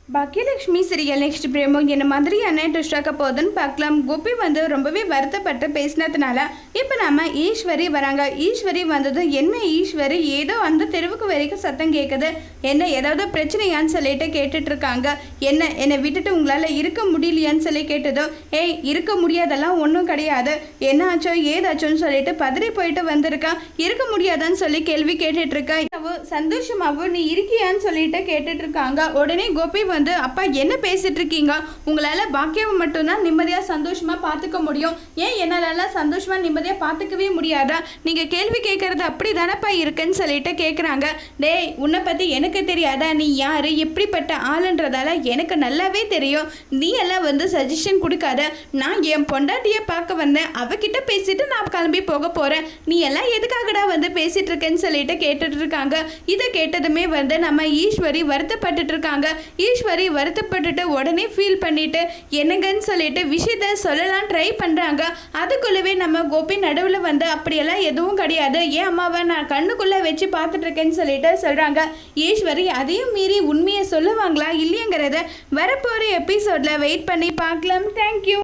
Baakiyalakshmi serial next பிரேமோ என்ன மாதிரியான ட்விஸ்டாக்க போகுதுன்னு பார்க்கலாம். கோபி ரொம்பவே வருத்தப்பட்டு பேசினதுனால இப்போ நம்ம ஈஸ்வரி வராங்க. ஈஸ்வரி வந்ததும் என்ன ஈஸ்வரி ஏதோ அந்த தெருவுக்கு வரைக்கும் சத்தம் கேட்குது, என்ன ஏதாவது பிரச்சனையான்னு சொல்லிட்டு கேட்டுட்டு இருக்காங்க. என்னை விட்டுட்டு உங்களால் இருக்க முடியலையான்னு சொல்லி கேட்டதும், ஏய் இருக்க முடியாதெல்லாம் ஒன்றும் கிடையாது, என்ன ஆச்சோ ஏதாச்சோன்னு சொல்லிட்டு பதறி போயிட்டு வந்திருக்கான். இருக்க முடியாதான்னு சொல்லி கேள்வி கேட்டுட்டு இருக்கா. சந்தோஷமாவும் நீ இருக்கியான்னு சொல்லிட்டு கேட்டுட்டு இருக்காங்க. உடனே கோபி அப்பா என்ன பேசிட்டு இருக்கீங்க, உங்களால பாக்கியாவை மட்டும்தான் நிம்மதியா சந்தோஷமா பார்த்துக்க முடியும், ஏன் என்னால சந்தோஷமா நிம்மதியா பார்த்துக்கவே முடியாதா, நீங்க கேள்வி கேட்கறது அப்படி தானப்பா இருக்குன்னு சொல்லிட்டு கேட்குறாங்க. டேய் உன்னை பத்தி எனக்கு தெரியாதா, நீ யாரு எப்படிப்பட்ட ஆளுன்றதால எனக்கு நல்லாவே தெரியும், நீ எல்லாம் சஜஷன் கொடுக்காத, நான் என் பொண்டாட்டியை பார்க்க வந்தேன், அவகிட்ட பேசிட்டு நான் கிளம்பி போக போறேன், நீ எல்லாம் எதுக்காகடா பேசிட்டு இருக்கேன்னு சொல்லிட்டு கேட்டுட்டு இருக்காங்க. இதை கேட்டதுமே நம்ம ஈஸ்வரி வருத்தப்பட்டுட்டு இருக்காங்க. ஈஸ்வரி வருத்தப்பட்டுட்டு உடனே ஃபீல் பண்ணிட்டு என்னங்கன்னு சொல்லிட்டு விஷயத்த சொல்லலாம் ட்ரை பண்றாங்க. அதுக்குள்ளவே நம்ம கோபி நடுவில் அப்படியெல்லாம் எதுவும் கிடையாது, ஏன் அம்மாவை நான் கண்ணுக்குள்ள வச்சு பார்த்துட்டு இருக்கேன்னு சொல்லிட்டு சொல்றாங்க. ஈஸ்வரி அதையும் மீறி உண்மையை சொல்லுவாங்களா இல்லையங்கிறத வரப்போற எபிசோட்ல வெயிட் பண்ணி பார்க்கலாம். தேங்க்யூ.